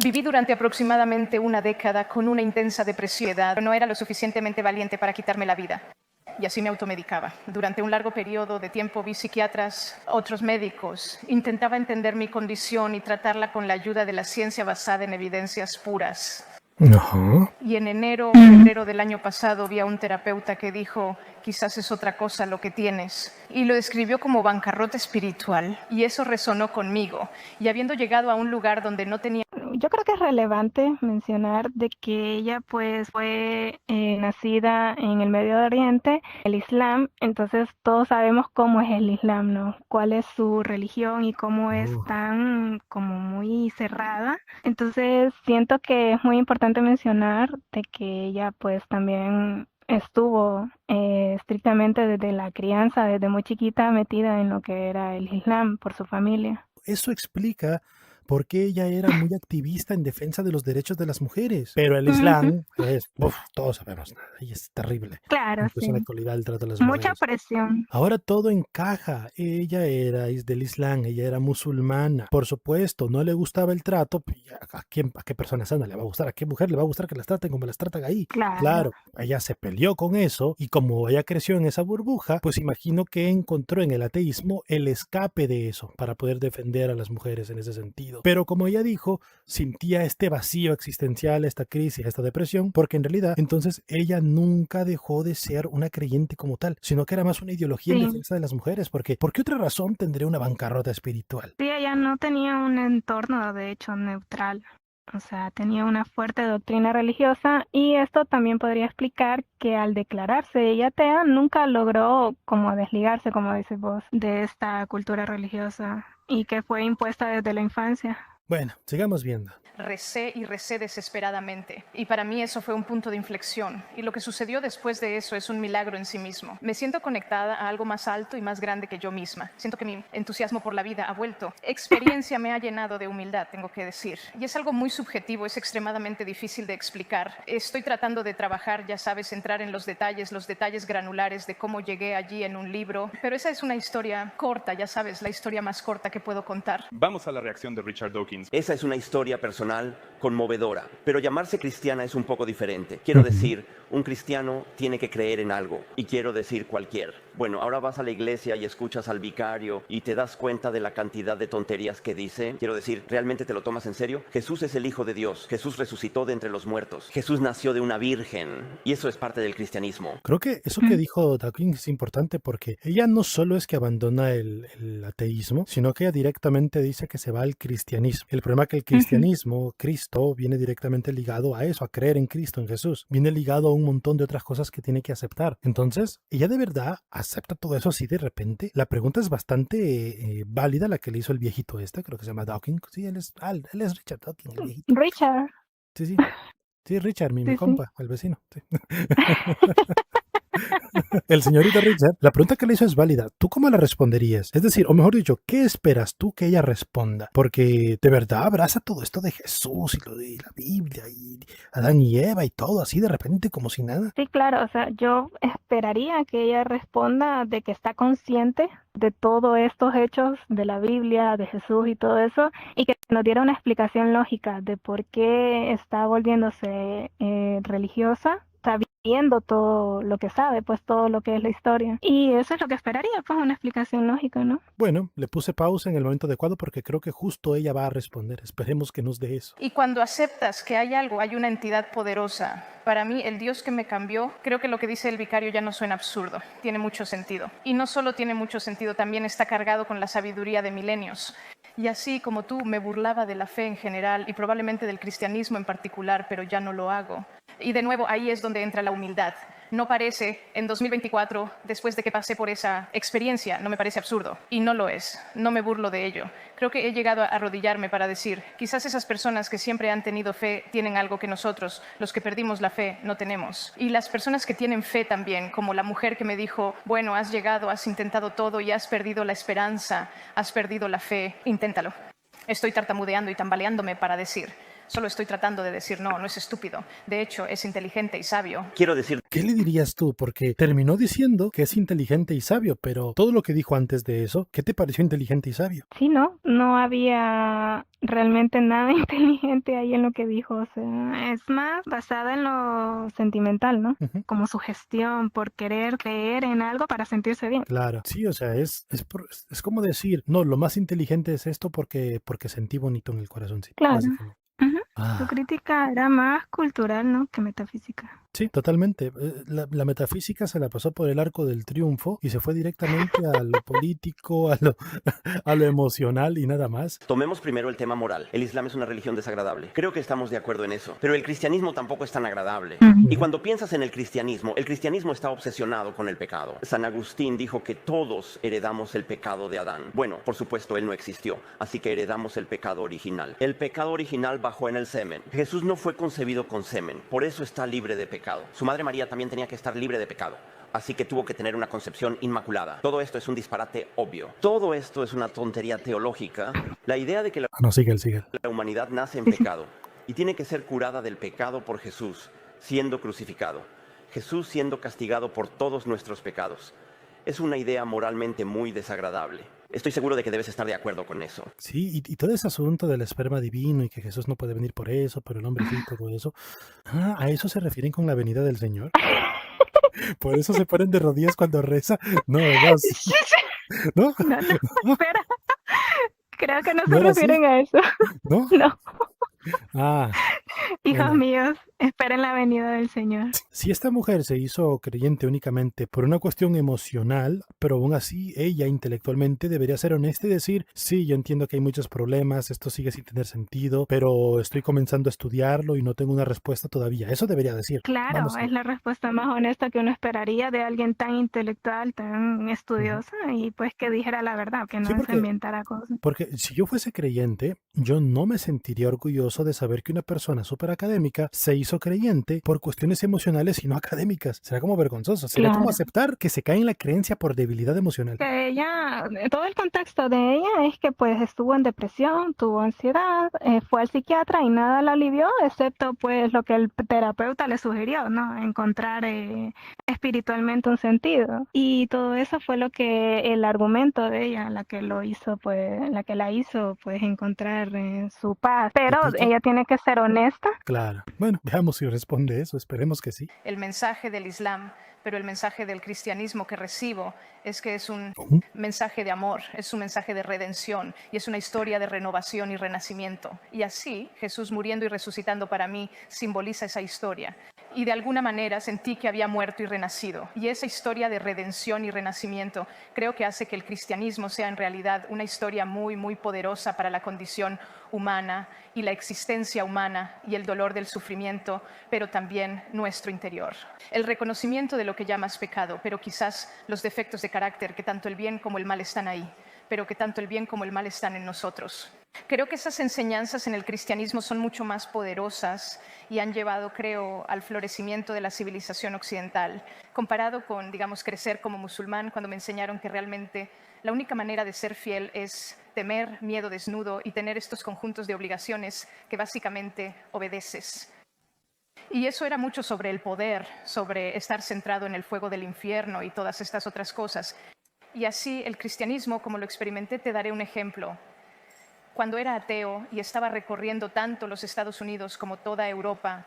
Viví durante aproximadamente una década con una intensa depresión. No era lo suficientemente valiente para quitarme la vida. Y así me automedicaba. Durante un largo periodo de tiempo vi psiquiatras, otros médicos. Intentaba entender mi condición y tratarla con la ayuda de la ciencia basada en evidencias puras. Ajá. Y en enero o febrero del año pasado vi a un terapeuta que dijo, quizás es otra cosa lo que tienes. Y lo describió como bancarrota espiritual. Y eso resonó conmigo. Y habiendo llegado a un lugar donde no tenía... Yo creo que es relevante mencionar de que ella pues fue nacida en el Medio Oriente, el Islam, entonces todos sabemos cómo es el Islam, ¿no? Cuál es su religión y cómo es tan como muy cerrada. Entonces siento que es muy importante mencionar de que ella pues también estuvo estrictamente desde la crianza, desde muy chiquita metida en lo que era el Islam por su familia. Eso explica por qué ella era muy activista en defensa de los derechos de las mujeres. Pero el Islam es, todos sabemos, y es terrible. Claro, Incluso en la sí. actualidad el trato de las Mucha mujeres. presión. Ahora todo encaja. Ella era del Islam, ella era musulmana. Por supuesto, no le gustaba el trato. ¿A qué persona sana le va a gustar? ¿A qué mujer le va a gustar que las traten como las tratan ahí? Claro. Claro, ella se peleó con eso y como ella creció en esa burbuja, pues imagino que encontró en el ateísmo el escape de eso para poder defender a las mujeres en ese sentido. Pero como ella dijo, sentía este vacío existencial, esta crisis, esta depresión, porque en realidad entonces ella nunca dejó de ser una creyente como tal, sino que era más una ideología en Sí. defensa de las mujeres, porque ¿por qué otra razón tendría una bancarrota espiritual? Sí, ella no tenía un entorno, de hecho, neutral. O sea, tenía una fuerte doctrina religiosa y esto también podría explicar que al declararse ella atea nunca logró como desligarse, como dices vos, de esta cultura religiosa y que fue impuesta desde la infancia. Bueno, sigamos viendo. Recé y recé desesperadamente. Y para mí eso fue un punto de inflexión. Y lo que sucedió después de eso es un milagro en sí mismo. Me siento conectada a algo más alto y más grande que yo misma. Siento que mi entusiasmo por la vida ha vuelto. Experiencia me ha llenado de humildad, tengo que decir. Y es algo muy subjetivo, es extremadamente difícil de explicar. Estoy tratando de trabajar, ya sabes, entrar en los detalles granulares de cómo llegué allí en un libro. Pero esa es una historia corta, ya sabes, la historia más corta que puedo contar. Vamos a la reacción de Richard Dawkins. Esa es una historia personal conmovedora, pero llamarse cristiana es un poco diferente. Quiero decir, un cristiano tiene que creer en algo, y quiero decir cualquier. Bueno, ahora vas a la iglesia y escuchas al vicario y te das cuenta de la cantidad de tonterías que dice. Quiero decir, ¿realmente te lo tomas en serio? Jesús es el Hijo de Dios, Jesús resucitó de entre los muertos, Jesús nació de una virgen, y eso es parte del cristianismo. Creo que eso que dijo Dawkins es importante porque ella no solo es que abandona el ateísmo, sino que ella directamente dice que se va al cristianismo. El problema es que el cristianismo, Cristo, viene directamente ligado a eso, a creer en Cristo, en Jesús. Viene ligado a un montón de otras cosas que tiene que aceptar. Entonces, ella de verdad acepta todo eso así de repente. La pregunta es bastante válida, la que le hizo el viejito creo que se llama Dawkins. Sí, él es Richard Dawkins, el viejito. Richard. Sí. Sí, Richard, mi Sí. compa, el vecino. Sí. El señorito Richard, la pregunta que le hizo es válida. ¿Tú cómo la responderías? Es decir, o mejor dicho, ¿qué esperas tú que ella responda? Porque de verdad abraza todo esto de Jesús y lo de la Biblia y Adán y Eva y todo así de repente como si nada. Sí, claro, o sea, yo esperaría que ella responda de que está consciente de todos estos hechos de la Biblia, de Jesús y todo eso, y que nos diera una explicación lógica de por qué está volviéndose religiosa, sabiendo todo lo que sabe, pues todo lo que es la historia. Y eso es lo que esperaría, pues una explicación lógica, ¿no? Bueno, le puse pausa en el momento adecuado porque creo que justo ella va a responder. Esperemos que nos dé eso. Y cuando aceptas que hay algo, hay una entidad poderosa, para mí el Dios que me cambió, creo que lo que dice el vicario ya no suena absurdo, tiene mucho sentido. Y no solo tiene mucho sentido, también está cargado con la sabiduría de milenios. Y así como tú, me burlaba de la fe en general y probablemente del cristianismo en particular, pero ya no lo hago. Y de nuevo, ahí es donde entra la humildad. No parece, en 2024, después de que pasé por esa experiencia, no me parece absurdo. Y no lo es. No me burlo de ello. Creo que he llegado a arrodillarme para decir, quizás esas personas que siempre han tenido fe tienen algo que nosotros, los que perdimos la fe, no tenemos. Y las personas que tienen fe también, como la mujer que me dijo, bueno, has llegado, has intentado todo y has perdido la esperanza, has perdido la fe, inténtalo. Estoy tartamudeando y tambaleándome para decir, Solo estoy tratando de decir, no, no es estúpido. De hecho, es inteligente y sabio. Quiero decir, ¿Qué le dirías tú? Porque terminó diciendo que es inteligente y sabio, pero todo lo que dijo antes de eso, ¿qué te pareció inteligente y sabio? Sí, ¿no? No había realmente nada inteligente ahí en lo que dijo. O sea, es más basada en lo sentimental, ¿no? Ujú. Como sugestión por querer creer en algo para sentirse bien. Claro, sí, o sea, es como decir, no, lo más inteligente es esto porque sentí bonito en el corazoncito, Claro. básicamente. Ujú. Su Ah, crítica era más cultural, ¿no? Que metafísica. sí, totalmente. La metafísica se la pasó por el arco del triunfo y se fue directamente a lo político, a lo emocional y nada más. tomemos primero el tema moral. El Islam es una religión desagradable. Creo que estamos de acuerdo en eso. Pero el cristianismo tampoco es tan agradable. Ujú. Y cuando piensas en el cristianismo está obsesionado con el pecado. San Agustín dijo que todos heredamos el pecado de Adán. Bueno, por supuesto, él no existió, así que heredamos el pecado original. El pecado original bajó en el semen. Jesús no fue concebido con semen, por eso está libre de pecado. Su madre María también tenía que estar libre de pecado. Así que tuvo que tener una concepción inmaculada. Todo esto es un disparate obvio. Todo esto es una tontería teológica. La idea de que Ah, no, sigue el. la humanidad nace en pecado y tiene que ser curada del pecado por Jesús, siendo crucificado. Jesús siendo castigado por todos nuestros pecados. Es una idea moralmente muy desagradable. Estoy seguro de que debes estar de acuerdo con eso. Sí, y todo ese asunto del esperma divino y que Jesús no puede venir por eso, pero el hombre sí, todo eso. Ah, ¿a eso se refieren con la venida del Señor? Por eso se ponen de rodillas cuando reza. No, no, no, No, no, espera. Creo que no ¿no se era así? refieren a eso. ¿No? No. Ah, Hijos bueno. míos, esperen la venida del Señor. Si esta mujer se hizo creyente únicamente por una cuestión emocional, pero aún así ella intelectualmente debería ser honesta y decir, sí, yo entiendo que hay muchos problemas, esto sigue sin tener sentido, pero estoy comenzando a estudiarlo y no tengo una respuesta todavía. Eso debería decir. Claro, Vamos a ver. es la respuesta más honesta que uno esperaría de alguien tan intelectual, tan Ujú. estudiosa, y pues que dijera la verdad, que Sí, no se inventara cosas. porque si yo fuese creyente, yo no me sentiría orgulloso de saber que una persona súper académica se hizo creyente por cuestiones emocionales y no académicas. Será como vergonzoso. Sería como Claro. aceptar que se cae en la creencia por debilidad emocional. Que ella, todo el contexto de ella es que pues estuvo en depresión, tuvo ansiedad, fue al psiquiatra y nada la alivió, excepto pues lo que el terapeuta le sugirió, ¿no? Encontrar espiritualmente un sentido. Y todo eso fue lo que el argumento de ella, la que lo hizo, pues, la que la hizo pues encontrar su paz. Pero Repito. ella tiene que ser honesta. Claro. Bueno, veamos si responde eso. Esperemos que sí. El mensaje del Islam, pero el mensaje del cristianismo que recibo es que es un Ujú. mensaje de amor, es un mensaje de redención y es una historia de renovación y renacimiento. Y así, Jesús muriendo y resucitando para mí simboliza esa historia. Y de alguna manera sentí que había muerto y renacido. Y esa historia de redención y renacimiento creo que hace que el cristianismo sea en realidad una historia muy, muy poderosa para la condición humana y la existencia humana y el dolor del sufrimiento, pero también nuestro interior. El reconocimiento de lo que llamas pecado, pero quizás los defectos de carácter, que tanto el bien como el mal están ahí, pero que tanto el bien como el mal están en nosotros. Creo que esas enseñanzas en el cristianismo son mucho más poderosas y han llevado, creo, al florecimiento de la civilización occidental, comparado con, digamos, crecer como musulmán, cuando me enseñaron que realmente la única manera de ser fiel es temer, miedo desnudo y tener estos conjuntos de obligaciones que básicamente obedeces. Y eso era mucho sobre el poder, sobre estar centrado en el fuego del infierno y todas estas otras cosas. Y así el cristianismo, como lo experimenté, te daré un ejemplo. Cuando era ateo y estaba recorriendo tanto los Estados Unidos como toda Europa,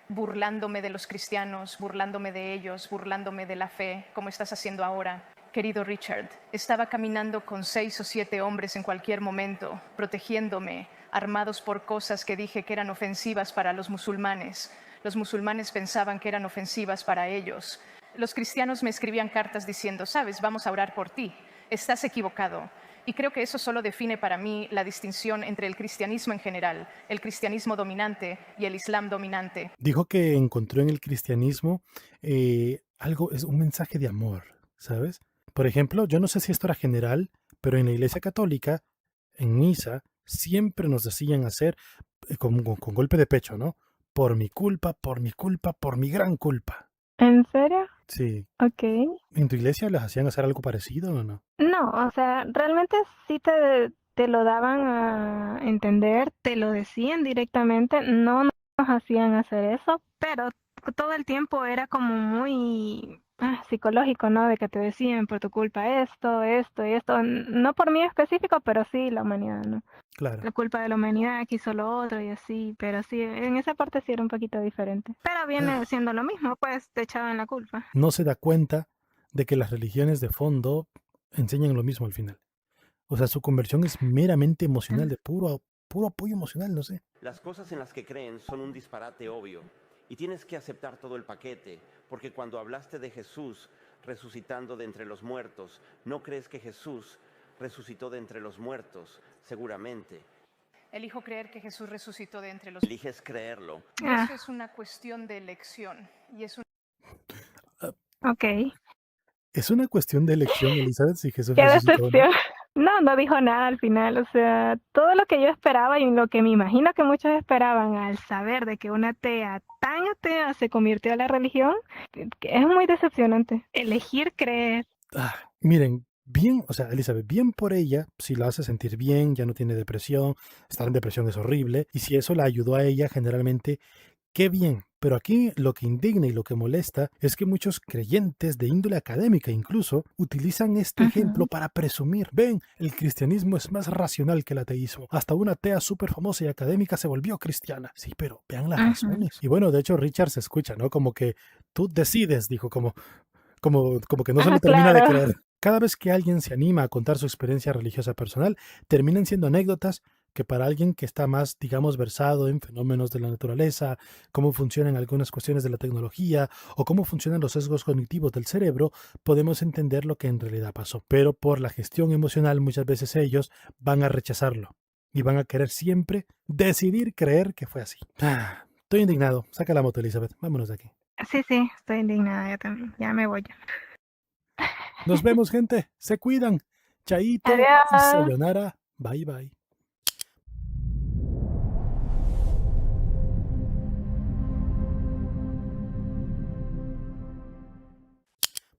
burlándome de los cristianos, burlándome de ellos, burlándome de la fe, como estás haciendo ahora. Querido Richard, estaba caminando con 6 o 7 hombres en cualquier momento, protegiéndome, armados por cosas que dije que eran ofensivas para los musulmanes. Los musulmanes pensaban que eran ofensivas para ellos. Los cristianos me escribían cartas diciendo, sabes, vamos a orar por ti, estás equivocado. Y creo que eso solo define para mí la distinción entre el cristianismo en general, el cristianismo dominante y el islam dominante. Dijo que encontró en el cristianismo algo, es un mensaje de amor, ¿sabes? Por ejemplo, yo no sé si esto era general, pero en la Iglesia Católica, en misa, siempre nos decían hacer con golpe de pecho, ¿no? Por mi culpa, por mi culpa, por mi gran culpa. ¿En serio? Sí. Ok. ¿En tu iglesia les hacían hacer algo parecido o no? No, o sea, realmente sí te te lo daban a entender, te lo decían directamente, no nos hacían hacer eso, pero todo el tiempo era como muy psicológico, ¿no? De que te decían por tu culpa esto, esto y esto, no por mí específico, pero sí la humanidad, ¿no? Claro. La culpa de la humanidad que hizo lo otro y así, pero sí, en esa parte sí era un poquito diferente. Pero viene siendo lo mismo, pues te echaban la culpa. No se da cuenta de que las religiones de fondo enseñan lo mismo al final. O sea, su conversión es meramente emocional, de puro apoyo emocional, no sé. Las cosas en las que creen son un disparate obvio y tienes que aceptar todo el paquete, porque cuando hablaste de Jesús resucitando de entre los muertos, no crees que Jesús resucitó de entre los muertos, seguramente. Elijo creer que Jesús resucitó de entre los... Eliges creerlo. Y eso es una cuestión de elección. Y es Ok. Es una cuestión de elección, Elizabeth, si Jesús ¡Qué resucitó o no. decepción! No dijo nada al final, o sea, todo lo que yo esperaba y lo que me imagino que muchos esperaban al saber de que una atea tan atea se convirtió a la religión, que es muy decepcionante. Elegir creer. Miren, bien, o sea, Elizabeth, bien por ella, si la hace sentir bien, ya no tiene depresión, estar en depresión es horrible, y si eso la ayudó a ella generalmente, qué bien. Pero aquí lo que indigna y lo que molesta es que muchos creyentes de índole académica incluso utilizan este ejemplo para presumir. Ven, el cristianismo es más racional que el ateísmo. Hasta una atea súper famosa y académica se volvió cristiana. Sí, pero vean las razones. Y bueno, de hecho Richard se escucha, ¿no? Como que tú decides, dijo, como que no se lo termina de creer. Cada vez que alguien se anima a contar su experiencia religiosa personal, terminan siendo anécdotas que para alguien que está más, digamos, versado en fenómenos de la naturaleza, cómo funcionan algunas cuestiones de la tecnología o cómo funcionan los sesgos cognitivos del cerebro, podemos entender lo que en realidad pasó. Pero por la gestión emocional muchas veces ellos van a rechazarlo y van a querer siempre decidir creer que fue así. Estoy indignado. Saca la moto, Elizabeth. Vámonos de aquí. Sí, estoy indignada yo también. Ya me voy. Nos vemos, gente. Se cuidan. Chaito. Adiós. Sayonara. Bye, bye.